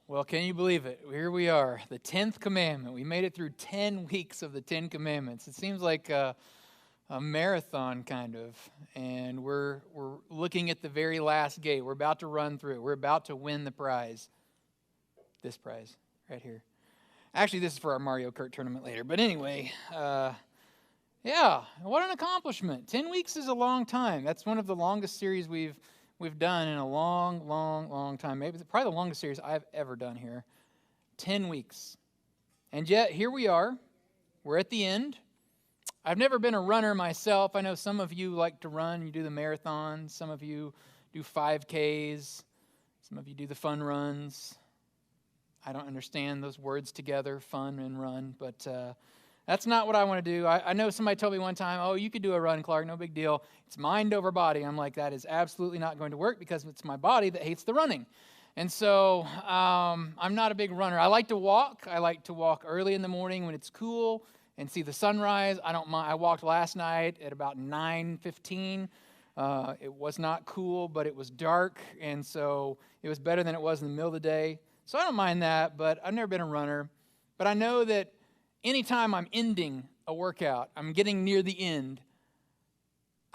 Well, can you believe it? Here we are, the 10th commandment. We made it through 10 weeks of the 10 commandments. It seems like a marathon, kind of. And we're looking at the very last gate. We're about to run through it. We're about to win the prize. This prize, right here. Actually, this is for our Mario Kart tournament later. But anyway, yeah, what an accomplishment. 10 weeks is a long time. That's one of the longest series we've done in a long time. Maybe it's probably the longest series I've ever done here. 10 weeks. And yet, here we are. We're at the end. I've never been a runner myself. I know some of you like to run. You do the marathons. Some of you do 5Ks. Some of you do the fun runs. I don't understand those words together, fun and run, but that's not what I want to do. I know somebody told me one time, oh, you could do a run, Clark, no big deal. It's mind over body. I'm like, that is absolutely not going to work because it's my body that hates the running. And so I'm not a big runner. I like to walk. I like to walk early in the morning when it's cool and see the sunrise. I don't mind. I walked last night at about 9:15. It was not cool, but it was dark, and so it was better than it was in the middle of the day. So I don't mind that, but I've never been a runner. But I know that anytime I'm ending a workout, I'm getting near the end,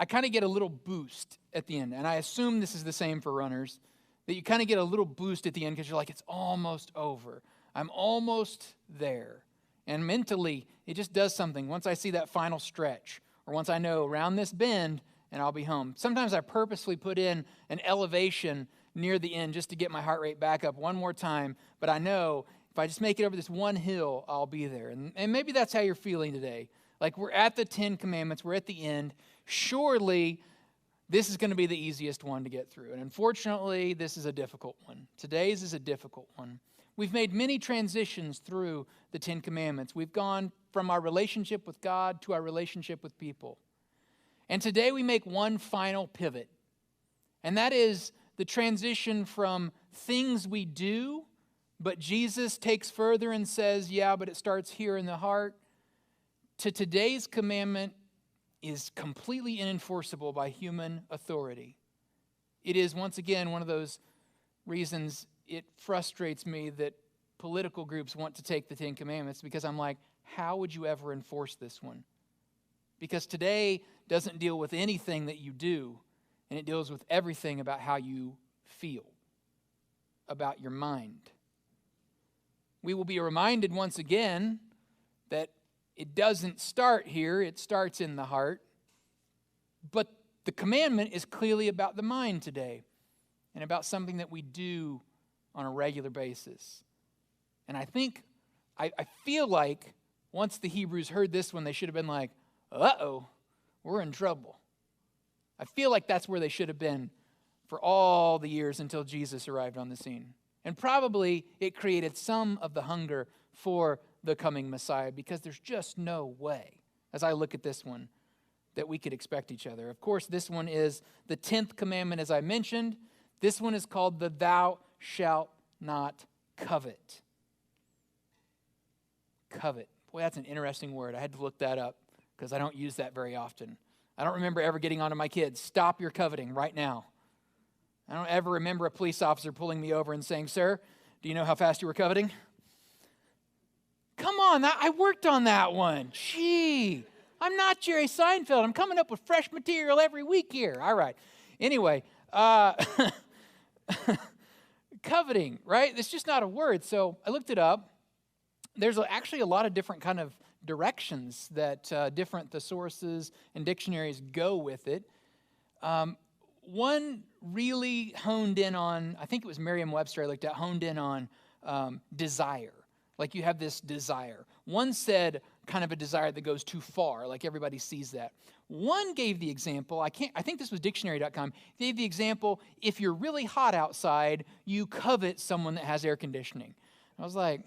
I kind of get a little boost at the end. And I assume this is the same for runners, that you kind of get a little boost at the end because you're like, it's almost over. I'm almost there. And mentally, it just does something. Once I see that final stretch, or once I know around this bend, and I'll be home. Sometimes I purposely put in an elevation near the end just to get my heart rate back up one more time. But I know if I just make it over this one hill, I'll be there. And maybe that's how you're feeling today. Like we're at the 10 commandments. We're at the end. Surely this is going to be the easiest one to get through. And unfortunately, this is a difficult one. Today's is a difficult one. We've made many transitions through the 10 commandments. We've gone from our relationship with God to our relationship with people. And today we make one final pivot. And that is the transition from things we do, but Jesus takes further and says, yeah, but it starts here in the heart, to today's commandment is completely unenforceable by human authority. It is, once again, one of those reasons it frustrates me that political groups want to take the 10 commandments, because I'm like, how would you ever enforce this one? Because today doesn't deal with anything that you do, and it deals with everything about how you feel, about your mind. We will be reminded once again that it doesn't start here, it starts in the heart. But the commandment is clearly about the mind today, and about something that we do on a regular basis. And I feel like once the Hebrews heard this one, they should have been like, uh-oh, we're in trouble. I feel like that's where they should have been for all the years until Jesus arrived on the scene. And probably it created some of the hunger for the coming Messiah, because there's just no way, as I look at this one, that we could expect each other. Of course, this one is the 10th commandment, as I mentioned. This one is called the thou shalt not covet. Covet. Boy, that's an interesting word. I had to look that up because I don't use that very often. I don't remember ever getting onto my kids, stop your coveting right now. I don't ever remember a police officer pulling me over and saying, sir, do you know how fast you were coveting? Come on, I worked on that one. Gee, I'm not Jerry Seinfeld. I'm coming up with fresh material every week here. All right. Anyway, coveting, right? It's just not a word. So I looked it up. There's actually a lot of different kind of directions that different thesauruses and dictionaries go with it. One really honed in on, I think it was Merriam-Webster I looked at, honed in on desire. Like you have this desire. One said kind of a desire that goes too far, like everybody sees that. One gave the example, I think this was dictionary.com, gave the example, if you're really hot outside, you covet someone that has air conditioning. I was like,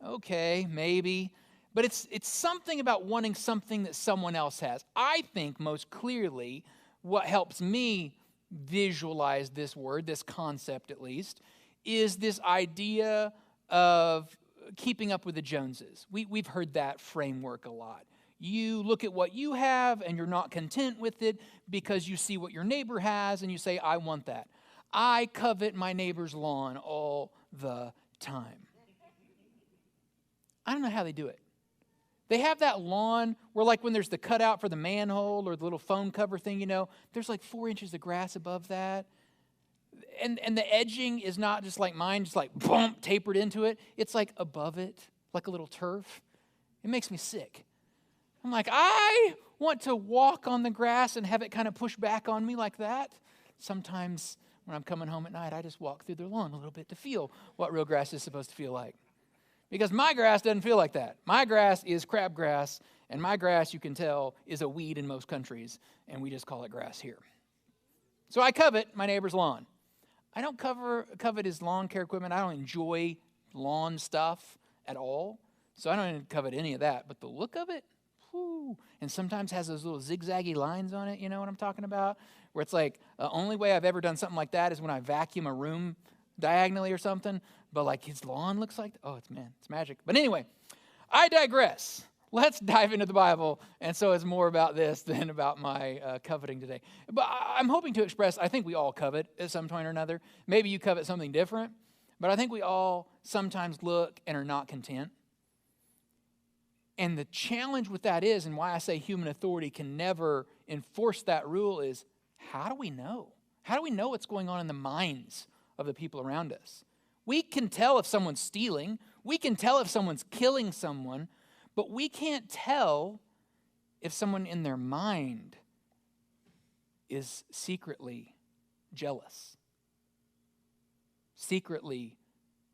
okay, maybe. But it's something about wanting something that someone else has. I think most clearly what helps me visualize this word, this concept at least, is this idea of keeping up with the Joneses. We've heard that framework a lot. You look at what you have and you're not content with it because you see what your neighbor has and you say, I want that. I covet my neighbor's lawn all the time. I don't know how they do it. They have that lawn where, like, when there's the cutout for the manhole or the little phone cover thing, there's like 4 inches of grass above that. And the edging is not just like mine, just like boom, tapered into it. It's like above it, like a little turf. It makes me sick. I'm like, I want to walk on the grass and have it kind of push back on me like that. Sometimes when I'm coming home at night, I just walk through their lawn a little bit to feel what real grass is supposed to feel like. Because my grass doesn't feel like that. My grass is crabgrass, and my grass, you can tell, is a weed in most countries, and we just call it grass here. So I covet my neighbor's lawn. I don't covet his lawn care equipment. I don't enjoy lawn stuff at all, so I don't even covet any of that. But the look of it, whoo, and sometimes has those little zigzaggy lines on it, you know what I'm talking about? Where it's like, the only way I've ever done something like that is when I vacuum a room diagonally or something. But like his lawn looks like, it's magic. But anyway, I digress. Let's dive into the Bible. And so it's more about this than about my coveting today. But I'm hoping to express, I think we all covet at some point or another. Maybe you covet something different. But I think we all sometimes look and are not content. And the challenge with that is, and why I say human authority can never enforce that rule is, how do we know? How do we know what's going on in the minds of the people around us? We can tell if someone's stealing. We can tell if someone's killing someone. But we can't tell if someone in their mind is secretly jealous, secretly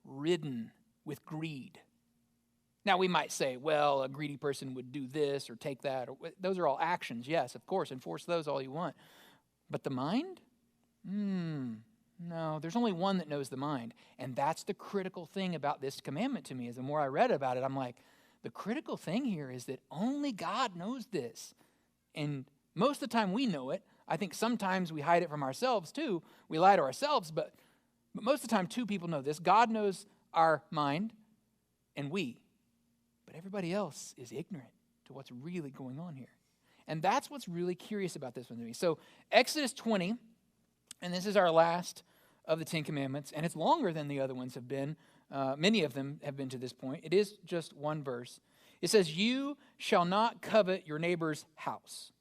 ridden with greed. Now, we might say, well, a greedy person would do this or take that. Those are all actions, yes, of course. Enforce those all you want. But the mind? No, there's only one that knows the mind. And that's the critical thing about this commandment to me. Is the more I read about it, I'm like, the critical thing here is that only God knows this. And most of the time we know it. I think sometimes we hide it from ourselves too. We lie to ourselves, but most of the time two people know this. God knows our mind and we. But everybody else is ignorant to what's really going on here. And that's what's really curious about this one to me. So Exodus 20, and this is our last of the 10 Commandments, and it's longer than the other ones have been. Many of them have been to this point. It is just one verse. It says, you shall not covet your neighbor's house.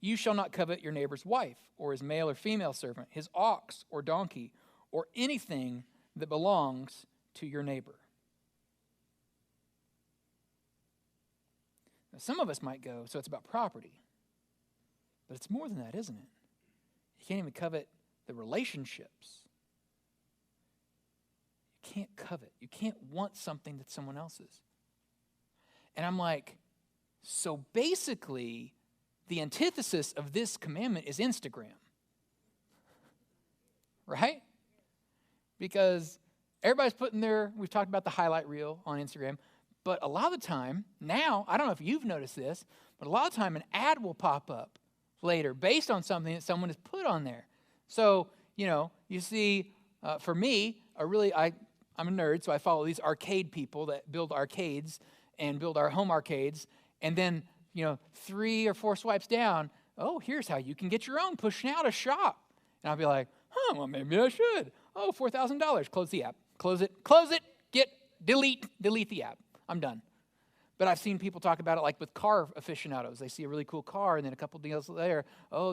You shall not covet your neighbor's wife, or his male or female servant, his ox or donkey, or anything that belongs to your neighbor. Now, some of us might go, so it's about property. But it's more than that, isn't it? You can't even covet the relationships. You can't covet. You can't want something that's someone else's. And I'm like, so basically, the antithesis of this commandment is Instagram. Right? Because everybody's putting we've talked about the highlight reel on Instagram, but a lot of the time, now, I don't know if you've noticed this, but a lot of the time an ad will pop up later based on something that someone has put on there. So, you see, for me, I'm a nerd, so I follow these arcade people that build arcades and build our home arcades. And then, 3 or 4 swipes down, here's how you can get your own, push now to shop. And I'll be like, well, maybe I should. $4,000. Close the app. Close it. Delete the app. I'm done. But I've seen people talk about it like with car aficionados. They see a really cool car, and then a couple deals later,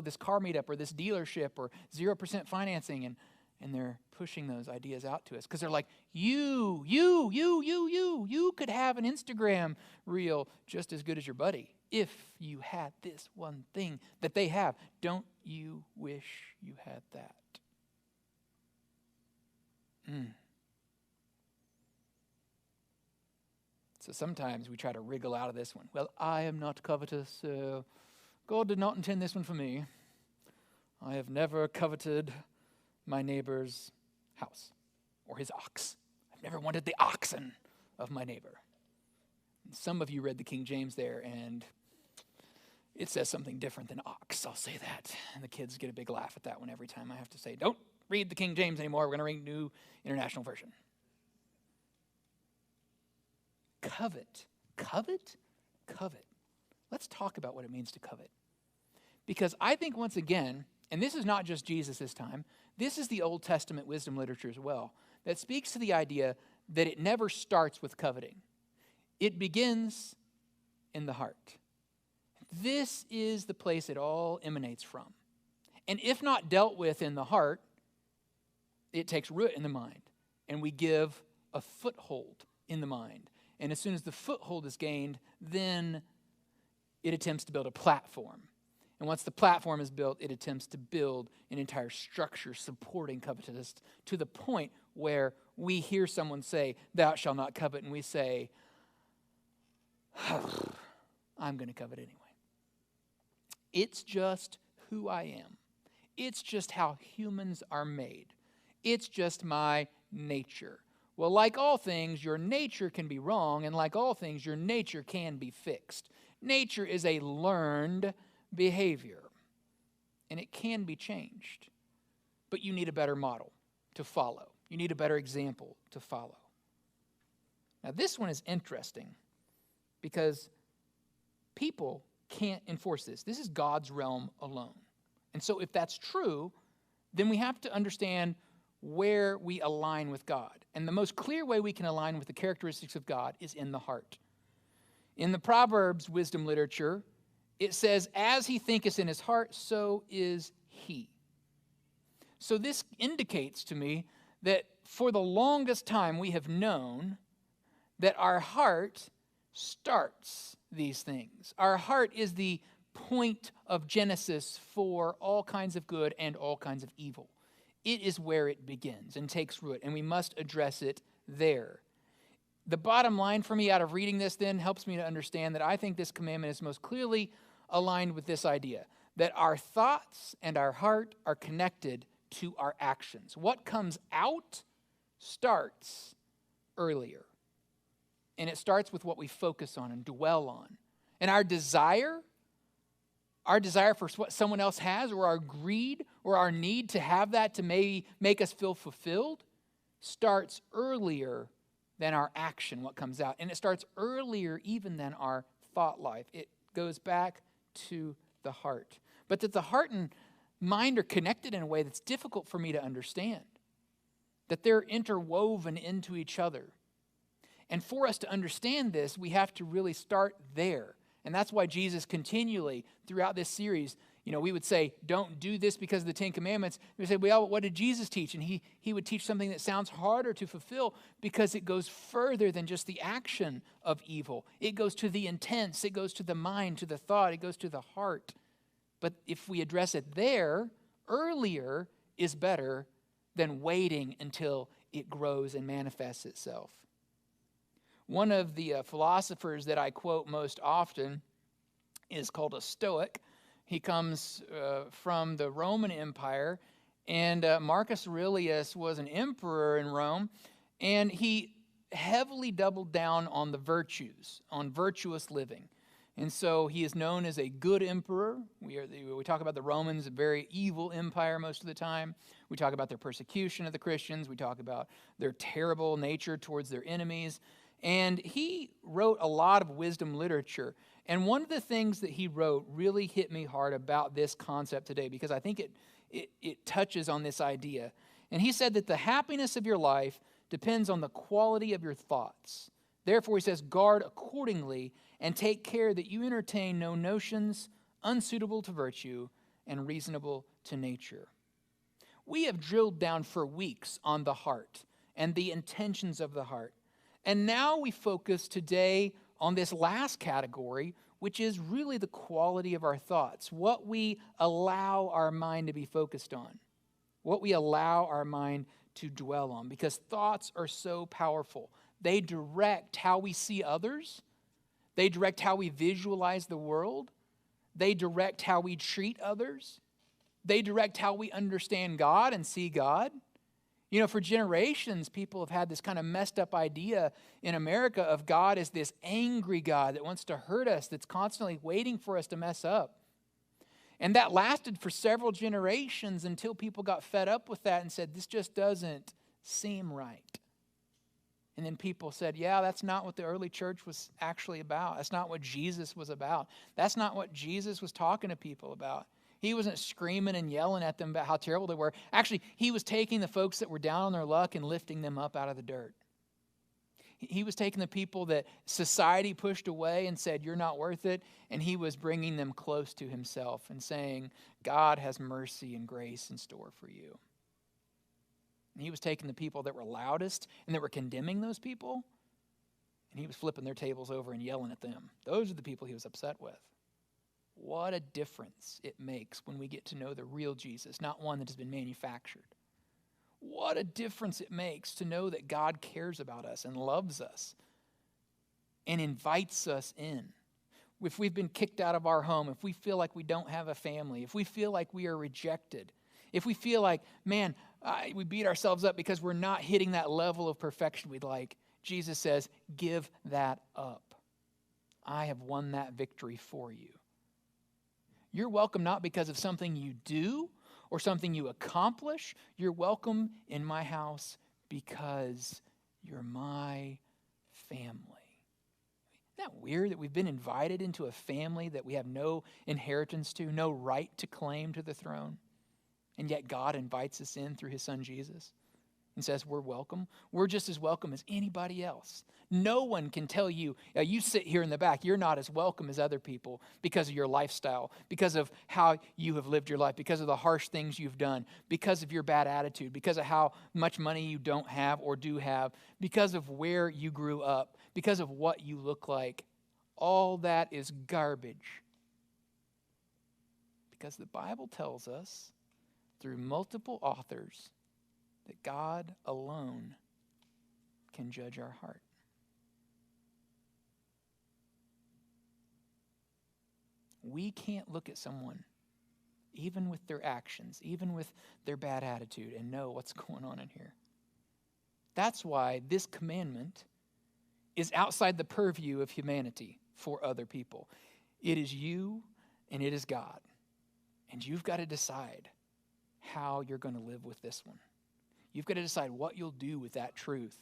this car meetup or this dealership or 0% financing, and they're pushing those ideas out to us because they're like, you could have an Instagram reel just as good as your buddy if you had this one thing that they have. Don't you wish you had that? So sometimes we try to wriggle out of this one. Well, I am not covetous. God did not intend this one for me. I have never coveted my neighbor's house or his ox. I've never wanted the oxen of my neighbor. And some of you read the King James there, and it says something different than ox. I'll say that. And the kids get a big laugh at that one every time I have to say, don't read the King James anymore. We're going to read New International Version. Covet. Let's talk about what it means to covet. Because I think, once again, and this is not just Jesus this time, this is the Old Testament wisdom literature as well, that speaks to the idea that it never starts with coveting. It begins in the heart. This is the place it all emanates from. And if not dealt with in the heart, it takes root in the mind, and we give a foothold in the mind. And as soon as the foothold is gained, then it attempts to build a platform. And once the platform is built, it attempts to build an entire structure supporting covetousness to the point where we hear someone say, "Thou shalt not covet," and we say, "I'm going to covet anyway." It's just who I am. It's just how humans are made. It's just my nature. Well, like all things, your nature can be wrong, and like all things, your nature can be fixed. Nature is a learned behavior, and it can be changed. But you need a better model to follow. You need a better example to follow. Now, this one is interesting because people can't enforce this. This is God's realm alone. And so if that's true, then we have to understand where we align with God. And the most clear way we can align with the characteristics of God is in the heart. In the Proverbs wisdom literature, it says, "As he thinketh in his heart, so is he." So this indicates to me that for the longest time we have known that our heart starts these things. Our heart is the point of genesis for all kinds of good and all kinds of evil. It is where it begins and takes root, and we must address it there. The bottom line for me out of reading this then helps me to understand that I think this commandment is most clearly aligned with this idea, that our thoughts and our heart are connected to our actions. What comes out starts earlier. And it starts with what we focus on and dwell on. And our desire for what someone else has, or our greed, or our need to have that to maybe make us feel fulfilled, starts earlier than our action, what comes out. And it starts earlier even than our thought life. It goes back to the heart. But that the heart and mind are connected in a way that's difficult for me to understand. That they're interwoven into each other. And for us to understand this, we have to really start there. And that's why Jesus continually, throughout this series, we would say, don't do this because of the Ten Commandments. We would say, well, what did Jesus teach? And he would teach something that sounds harder to fulfill because it goes further than just the action of evil. It goes to the intents. It goes to the mind, to the thought. It goes to the heart. But if we address it there, earlier is better than waiting until it grows and manifests itself. One of the philosophers that I quote most often is called a Stoic. He comes from the Roman Empire, and Marcus Aurelius was an emperor in Rome, and he heavily doubled down on the virtues, on virtuous living. And so he is known as a good emperor. We talk about the Romans, a very evil empire most of the time. We talk about their persecution of the Christians. We talk about their terrible nature towards their enemies. And he wrote a lot of wisdom literature. And one of the things that he wrote really hit me hard about this concept today, because I think it touches on this idea. And he said that the happiness of your life depends on the quality of your thoughts. Therefore, he says, guard accordingly and take care that you entertain no notions unsuitable to virtue and reasonable to nature. We have drilled down for weeks on the heart and the intentions of the heart. And now we focus today on this last category, which is really the quality of our thoughts, what we allow our mind to be focused on, what we allow our mind to dwell on, because thoughts are so powerful. They direct how we see others. They direct how we visualize the world. They direct how we treat others. They direct how we understand God and see God. For generations, people have had this kind of messed up idea in America of God as this angry God that wants to hurt us, that's constantly waiting for us to mess up. And that lasted for several generations until people got fed up with that and said, this just doesn't seem right. And then people said, yeah, that's not what the early church was actually about. That's not what Jesus was about. That's not what Jesus was talking to people about. He wasn't screaming and yelling at them about how terrible they were. Actually, he was taking the folks that were down on their luck and lifting them up out of the dirt. He was taking the people that society pushed away and said, you're not worth it, and he was bringing them close to himself and saying, God has mercy and grace in store for you. And he was taking the people that were loudest and that were condemning those people, and he was flipping their tables over and yelling at them. Those are the people he was upset with. What a difference it makes when we get to know the real Jesus, not one that has been manufactured. What a difference it makes to know that God cares about us and loves us and invites us in. If we've been kicked out of our home, if we feel like we don't have a family, if we feel like we are rejected, if we feel like, man, we beat ourselves up because we're not hitting that level of perfection we'd like, Jesus says, give that up. I have won that victory for you. You're welcome not because of something you do or something you accomplish. You're welcome in my house because you're my family. Isn't that weird that we've been invited into a family that we have no inheritance to, no right to claim to the throne? And yet God invites us in through his son Jesus and says we're welcome. We're just as welcome as anybody else. No one can tell you, you sit here in the back, you're not as welcome as other people because of your lifestyle, because of how you have lived your life, because of the harsh things you've done, because of your bad attitude, because of how much money you don't have or do have, because of where you grew up, because of what you look like. All that is garbage. Because the Bible tells us through multiple authors that God alone can judge our heart. We can't look at someone, even with their actions, even with their bad attitude, and know what's going on in here. That's why this commandment is outside the purview of humanity for other people. It is you and it is God. And you've got to decide how you're going to live with this one. You've got to decide what you'll do with that truth,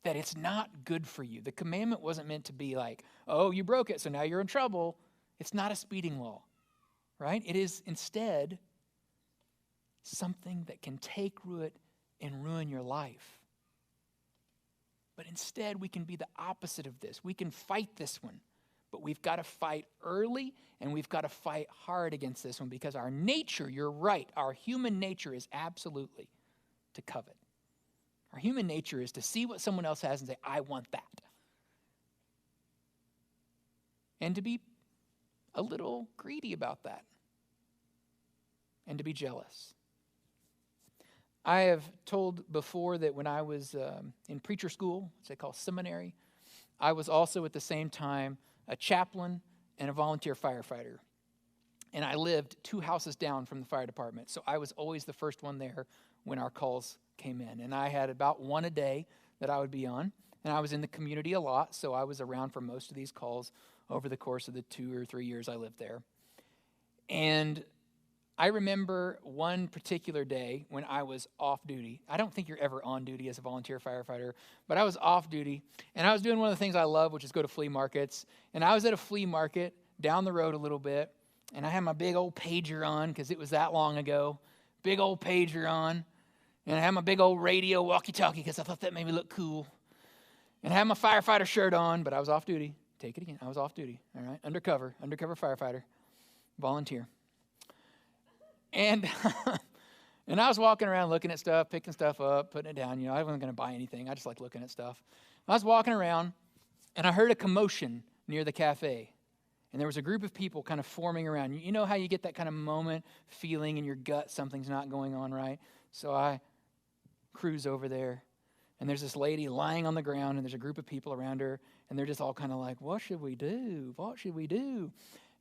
that it's not good for you. The commandment wasn't meant to be like, oh, you broke it, so now you're in trouble. It's not a speeding law, right? It is instead something that can take root and ruin your life. But instead, we can be the opposite of this. We can fight this one, but we've got to fight early and we've got to fight hard against this one because our nature, you're right, our human nature is absolutely to covet. Our human nature is to see what someone else has and say, I want that. And to be a little greedy about that. And to be jealous. I have told before that when I was in preacher school, which they call seminary, I was also at the same time a chaplain and a volunteer firefighter. And I lived 2 houses down from the fire department. So I was always the first one there when our calls came in. And I had about one a day that I would be on. And I was in the community a lot, so I was around for most of these calls over the course of the 2 or 3 years I lived there. And I remember one particular day when I was off duty. I don't think you're ever on duty as a volunteer firefighter, but I was off duty, and I was doing one of the things I love, which is go to flea markets. And I was at a flea market down the road a little bit, and I had my big old pager on because it was that long ago. Big old pager on. And I had my big old radio walkie-talkie because I thought that made me look cool. And I had my firefighter shirt on, but I was off duty. Take it again. I was off duty. All right. Undercover firefighter, volunteer. And and I was walking around looking at stuff, picking stuff up, putting it down. You know, I wasn't going to buy anything. I just like looking at stuff. I was walking around, and I heard a commotion near the cafe. And there was a group of people kind of forming around. You know how you get that kind of moment, feeling in your gut something's not going on right? So I cruise over there. And there's this lady lying on the ground, and there's a group of people around her, and they're just all kind of like, what should we do? What should we do?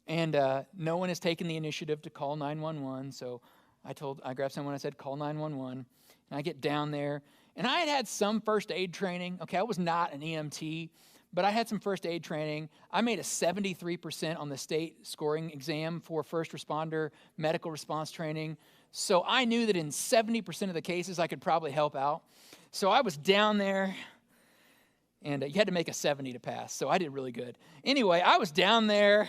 And no one has taken the initiative to call 911, so I grabbed someone, I said, call 911. And I get down there, and I had some first aid training. Okay, I was not an EMT, but I had some first aid training. I made a 73% on the state scoring exam for first responder medical response training. So I knew that in 70% of the cases, I could probably help out. So I was down there, and you had to make a 70 to pass, so I did really good. Anyway, I was down there,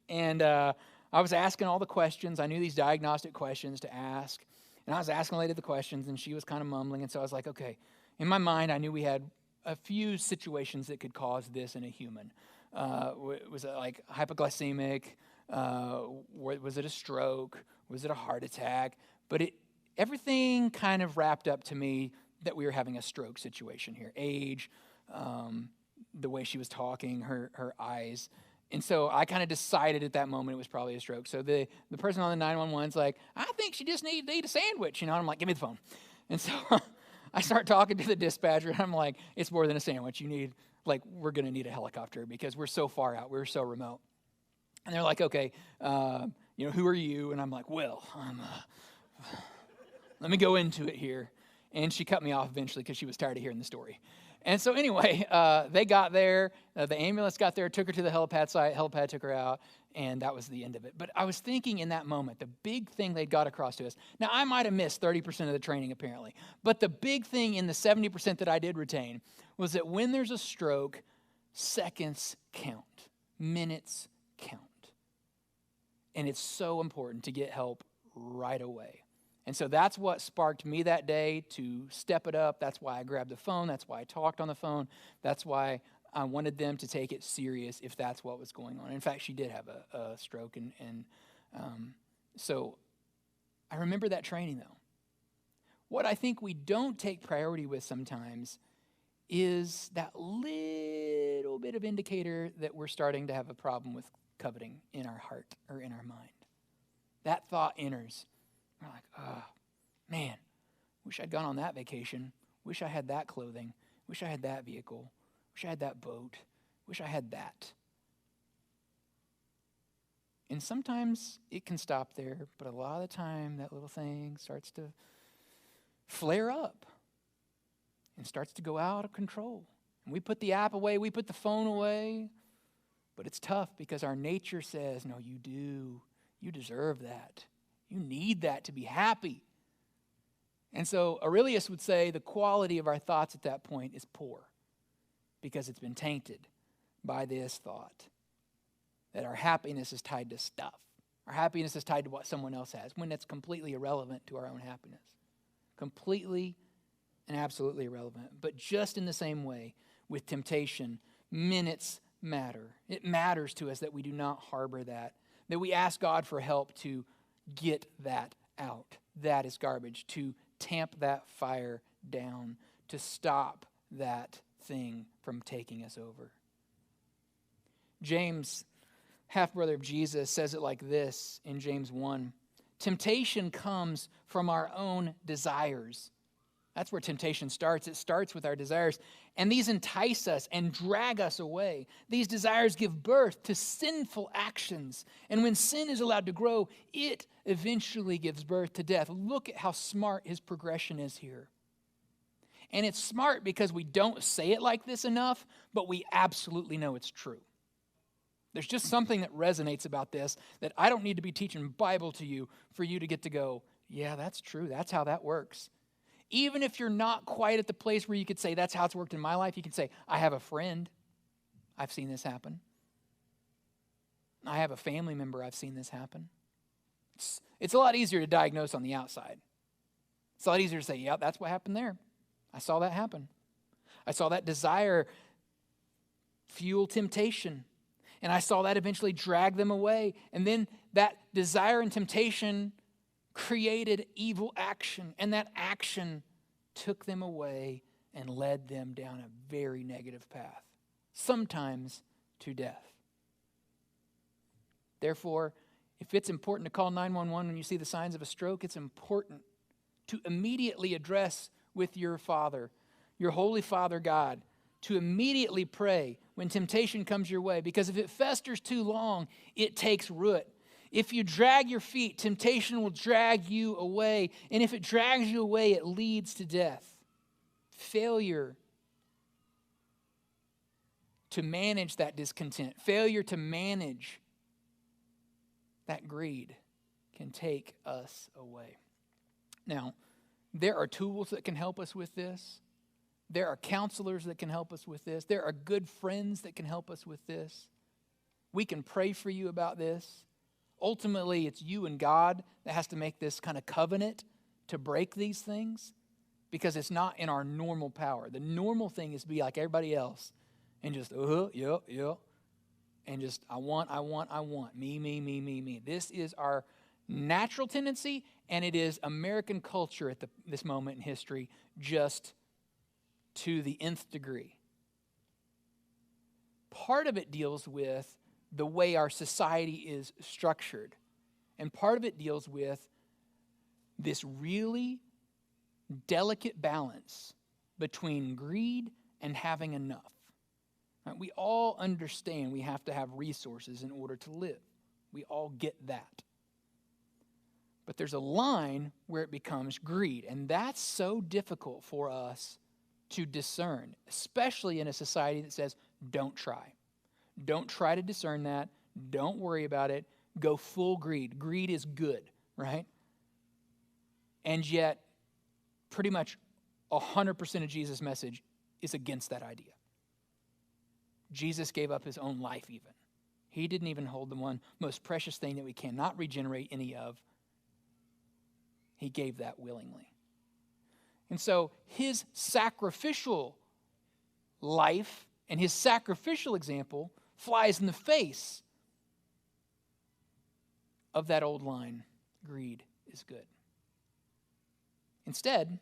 and I I was asking all the questions. I knew these diagnostic questions to ask. And I was asking the lady the questions, and she was kind of mumbling. And so I was like, okay. In my mind, I knew we had a few situations that could cause this in a human. Was it like hypoglycemic? Was it a stroke? Was it a heart attack? But everything kind of wrapped up to me that we were having a stroke situation here. Age, the way she was talking, her eyes. And so I kind of decided at that moment it was probably a stroke. So the person on the 911's like, I think she just needs to eat a sandwich. And I'm like, give me the phone. And so I start talking to the dispatcher, and I'm like, it's more than a sandwich. We're going to need a helicopter because we're so far out. We're so remote. And they're like, okay, who are you? And I'm like, well, let me go into it here. And she cut me off eventually because she was tired of hearing the story. And so anyway, they got there. The ambulance got there, took her to the helipad site. Helipad took her out, and that was the end of it. But I was thinking in that moment, the big thing they got across to us. Now, I might have missed 30% of the training, apparently. But the big thing in the 70% that I did retain was that when there's a stroke, seconds count. Minutes count. And it's so important to get help right away. And so that's what sparked me that day to step it up. That's why I grabbed the phone. That's why I talked on the phone. That's why I wanted them to take it serious if that's what was going on. In fact, she did have a stroke. So I remember that training, though. What I think we don't take priority with sometimes is that little bit of indicator that we're starting to have a problem with coveting in our heart or in our mind. That thought enters. We're like, oh, man, wish I'd gone on that vacation. Wish I had that clothing. Wish I had that vehicle. Wish I had that boat. Wish I had that. And sometimes it can stop there, but a lot of the time that little thing starts to flare up and starts to go out of control. And we put the app away, we put the phone away, but it's tough because our nature says, no, you do. You deserve that. You need that to be happy. And so Aurelius would say the quality of our thoughts at that point is poor because it's been tainted by this thought that our happiness is tied to stuff. Our happiness is tied to what someone else has when it's completely irrelevant to our own happiness. Completely and absolutely irrelevant. But just in the same way with temptation, minutes matter. It matters to us that we do not harbor that we ask God for help to get that out. That is garbage. To tamp that fire down. To stop that thing from taking us over. James, half-brother of Jesus, says it like this in James 1. Temptation comes from our own desires. That's where temptation starts. It starts with our desires. And these entice us and drag us away. These desires give birth to sinful actions. And when sin is allowed to grow, it eventually gives birth to death. Look at how smart his progression is here. And it's smart because we don't say it like this enough, but we absolutely know it's true. There's just something that resonates about this that I don't need to be teaching Bible to you for you to get to go, yeah, that's true. That's how that works. Even if you're not quite at the place where you could say, that's how it's worked in my life, you can say, I have a friend. I've seen this happen. I have a family member. I've seen this happen. It's a lot easier to diagnose on the outside. It's a lot easier to say, yeah, that's what happened there. I saw that happen. I saw that desire fuel temptation. And I saw that eventually drag them away. And then that desire and temptation created evil action, and that action took them away and led them down a very negative path, sometimes to death. Therefore, if it's important to call 911 when you see the signs of a stroke, it's important to immediately address with your Father, your Holy Father God, to immediately pray when temptation comes your way, because if it festers too long, it takes root. If you drag your feet, temptation will drag you away. And if it drags you away, it leads to death. Failure to manage that discontent, failure to manage that greed can take us away. Now, there are tools that can help us with this. There are counselors that can help us with this. There are good friends that can help us with this. We can pray for you about this. Ultimately, it's you and God that has to make this kind of covenant to break these things, because it's not in our normal power. The normal thing is to be like everybody else and just, yeah, and just, I want, me. This is our natural tendency, and it is American culture at this moment in history, just to the nth degree. Part of it deals with the way our society is structured, and part of it deals with this really delicate balance between greed and having enough. Right? We all understand we have to have resources in order to live. We all get that. But there's a line where it becomes greed, and that's so difficult for us to discern, especially in a society that says, don't try. Don't try to discern that. Don't worry about it. Go full greed. Greed is good, right? And yet, pretty much 100% of Jesus' message is against that idea. Jesus gave up his own life even. He didn't even hold the one most precious thing that we cannot regenerate any of. He gave that willingly. And so his sacrificial life and his sacrificial example flies in the face of that old line, greed is good. Instead,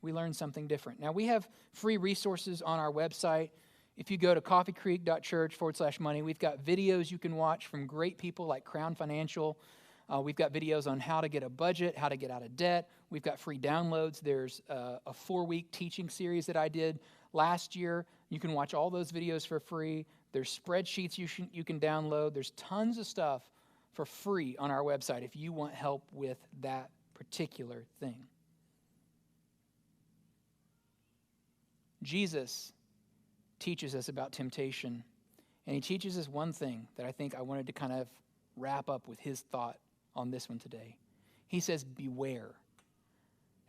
we learn something different. Now, we have free resources on our website. If you go to coffeecreek.church/money, we've got videos you can watch from great people like Crown Financial. We've got videos on how to get a budget, how to get out of debt. We've got free downloads. There's a 4-week teaching series that I did last year. You can watch all those videos for free. There's spreadsheets you can download. There's tons of stuff for free on our website if you want help with that particular thing. Jesus teaches us about temptation, and he teaches us one thing that I think I wanted to kind of wrap up with his thought on this one today. He says, beware.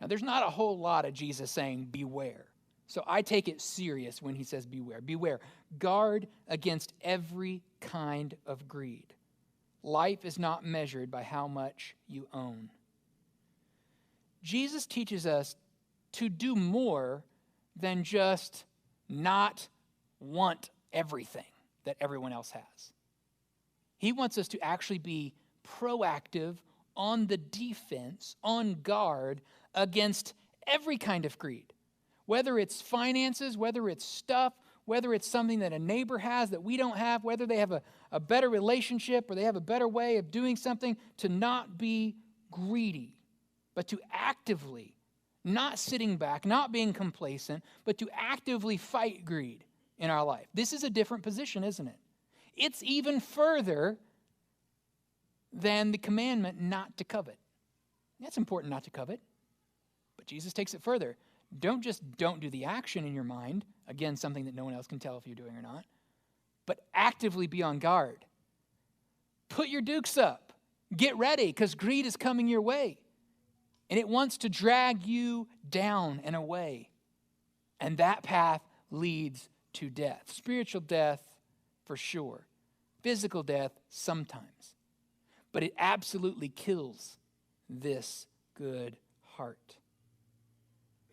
Now, there's not a whole lot of Jesus saying beware. So I take it serious when he says beware. Beware. Guard against every kind of greed. Life is not measured by how much you own. Jesus teaches us to do more than just not want everything that everyone else has. He wants us to actually be proactive, on the defense, on guard against every kind of greed. Whether it's finances, whether it's stuff, whether it's something that a neighbor has that we don't have, whether they have a better relationship or they have a better way of doing something, to not be greedy, but to actively, not sitting back, not being complacent, but to actively fight greed in our life. This is a different position, isn't it? It's even further than the commandment not to covet. That's important not to covet. But Jesus takes it further. Don't do the action in your mind. Again, something that no one else can tell if you're doing or not. But actively be on guard. Put your dukes up. Get ready, because greed is coming your way. And it wants to drag you down and away. And that path leads to death. Spiritual death, for sure. Physical death, sometimes. But it absolutely kills this good heart.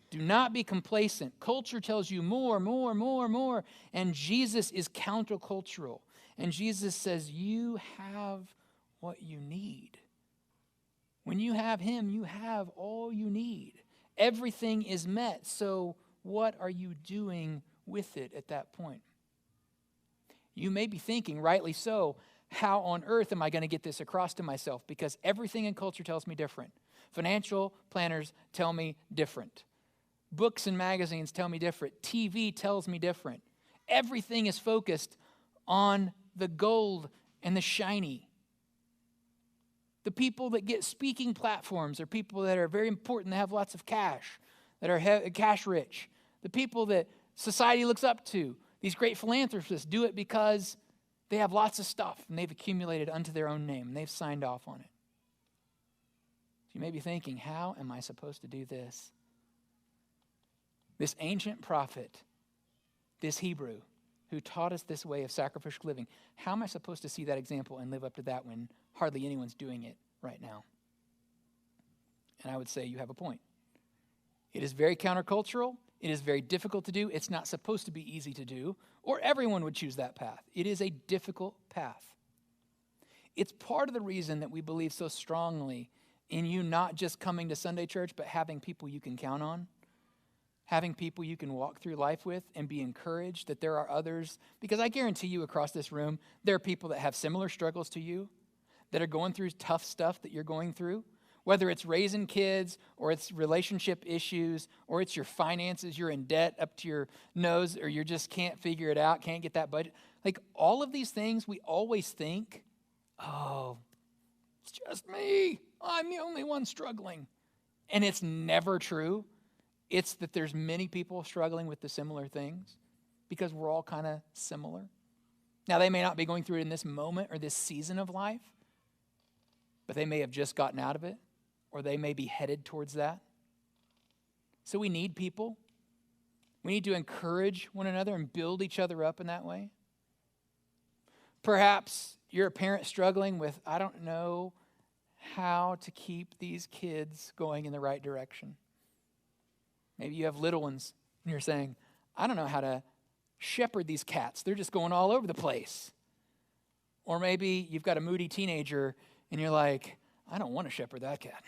Do not be complacent. Culture tells you more. And Jesus is countercultural. And Jesus says, you have what you need. When you have him, you have all you need. Everything is met. So what are you doing with it at that point? You may be thinking, rightly so, how on earth am I going to get this across to myself? Because everything in culture tells me different. Financial planners tell me different. Books and magazines tell me different. TV tells me different. Everything is focused on the gold and the shiny. The people that get speaking platforms are people that are very important, that have lots of cash, that are cash rich. The people that society looks up to, these great philanthropists, do it because they have lots of stuff and they've accumulated unto their own name and they've signed off on it. So you may be thinking, how am I supposed to do this? This ancient prophet, this Hebrew, who taught us this way of sacrificial living. How am I supposed to see that example and live up to that when hardly anyone's doing it right now? And I would say you have a point. It is very countercultural. It is very difficult to do. It's not supposed to be easy to do, or everyone would choose that path. It is a difficult path. It's part of the reason that we believe so strongly in you not just coming to Sunday church, but having people you can count on, having people you can walk through life with and be encouraged that there are others. Because I guarantee you across this room, there are people that have similar struggles to you, that are going through tough stuff that you're going through, whether it's raising kids or it's relationship issues or it's your finances, you're in debt up to your nose or you just can't figure it out, can't get that budget. Like all of these things, we always think, oh, it's just me. I'm the only one struggling. And it's never true. It's that there's many people struggling with the similar things because we're all kind of similar. Now, they may not be going through it in this moment or this season of life, but they may have just gotten out of it or they may be headed towards that. So we need people. We need to encourage one another and build each other up in that way. Perhaps you're a parent struggling with, I don't know how to keep these kids going in the right direction. Maybe you have little ones and you're saying, I don't know how to shepherd these cats. They're just going all over the place. Or maybe you've got a moody teenager and you're like, I don't want to shepherd that cat.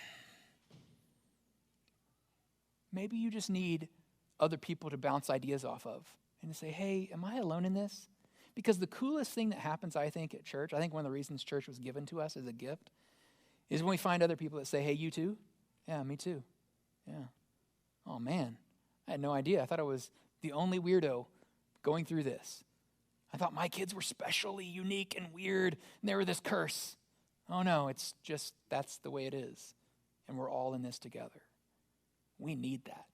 Maybe you just need other people to bounce ideas off of and to say, hey, am I alone in this? Because the coolest thing that happens, I think, at church, I think one of the reasons church was given to us as a gift, is when we find other people that say, hey, you too? Yeah, me too. Yeah. Oh, man, I had no idea. I thought I was the only weirdo going through this. I thought my kids were specially unique and weird, and they were this curse. Oh, no, it's just that's the way it is, and we're all in this together. We need that.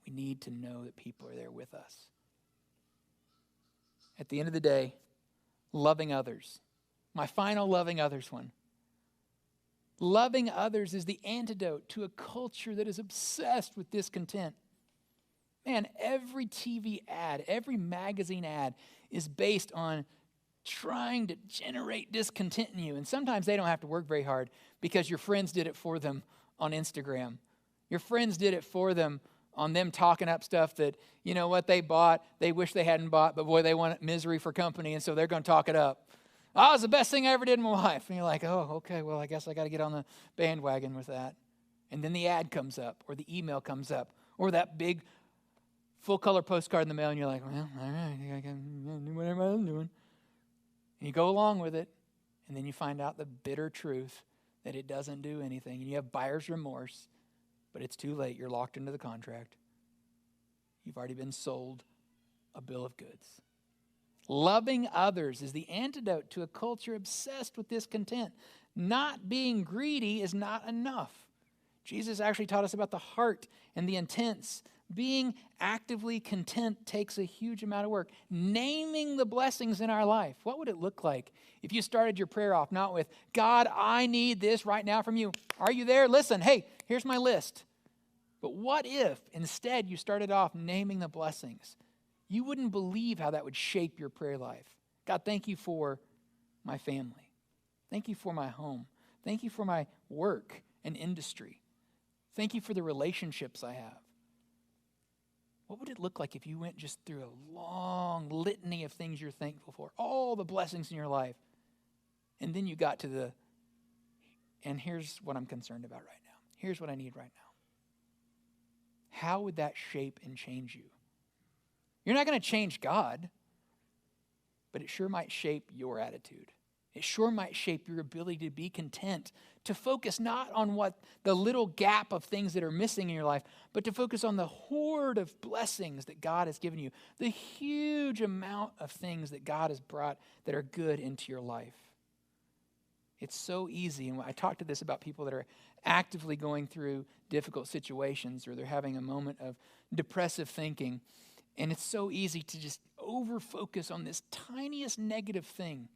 We need to know that people are there with us. At the end of the day, loving others. My final loving others one. Loving others is the antidote to a culture that is obsessed with discontent. Man, every TV ad, every magazine ad is based on trying to generate discontent in you. And sometimes they don't have to work very hard because your friends did it for them on Instagram. Your friends did it for them on them talking up stuff that, you know what, they bought, they wish they hadn't bought, but boy, they want misery for company, and so they're going to talk it up. Oh, it's the best thing I ever did in my life. And you're like, oh, okay, well, I guess I got to get on the bandwagon with that. And then the ad comes up, or the email comes up, or that big full-color postcard in the mail, and you're like, well, all right, I can do whatever I'm doing. And you go along with it, and then you find out the bitter truth that it doesn't do anything, and you have buyer's remorse, but it's too late. You're locked into the contract. You've already been sold a bill of goods. Loving others is the antidote to a culture obsessed with discontent. Not being greedy is not enough. Jesus actually taught us about the heart and the intents. Being actively content takes a huge amount of work. Naming the blessings in our life. What would it look like if you started your prayer off not with, God, I need this right now from you. Are you there? Listen, hey, here's my list. But what if instead you started off naming the blessings? You wouldn't believe how that would shape your prayer life. God, thank you for my family. Thank you for my home. Thank you for my work and industry. Thank you for the relationships I have. What would it look like if you went just through a long litany of things you're thankful for, all the blessings in your life, and then you got to and here's what I'm concerned about right now. Here's what I need right now. How would that shape and change you? You're not going to change God, but it sure might shape your attitude. It sure might shape your ability to be content, to focus not on what the little gap of things that are missing in your life, but to focus on the horde of blessings that God has given you, the huge amount of things that God has brought that are good into your life. It's so easy, and I talked to this about people that are actively going through difficult situations or they're having a moment of depressive thinking, and it's so easy to just over-focus on this tiniest negative thing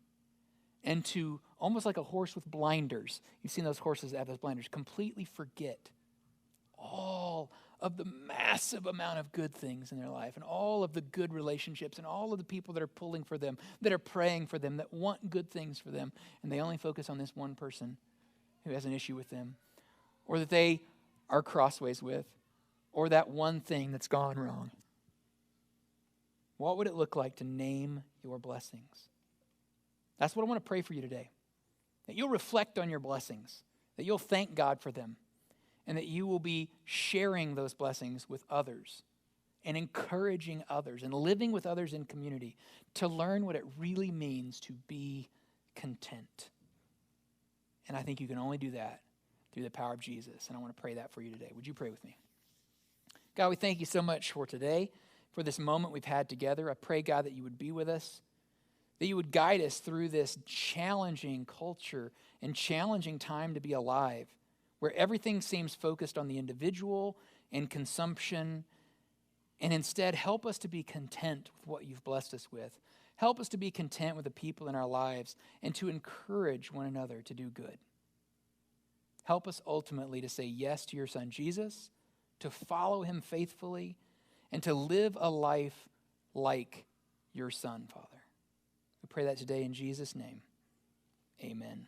and to, almost like a horse with blinders, you've seen those horses that have those blinders, completely forget all of the massive amount of good things in their life and all of the good relationships and all of the people that are pulling for them, that are praying for them, that want good things for them, and they only focus on this one person who has an issue with them, or that they are crossways with, or that one thing that's gone wrong. What would it look like to name your blessings? That's what I want to pray for you today. That you'll reflect on your blessings, that you'll thank God for them, and that you will be sharing those blessings with others and encouraging others and living with others in community to learn what it really means to be content. And I think you can only do that through the power of Jesus. And I want to pray that for you today. Would you pray with me? God, we thank you so much for today, for this moment we've had together. I pray, God, that you would be with us, that you would guide us through this challenging culture and challenging time to be alive, where everything seems focused on the individual and consumption, and instead help us to be content with what you've blessed us with. Help us to be content with the people in our lives and to encourage one another to do good. Help us ultimately to say yes to your Son Jesus, to follow him faithfully, and to live a life like your Son, Father. We pray that today in Jesus' name. Amen.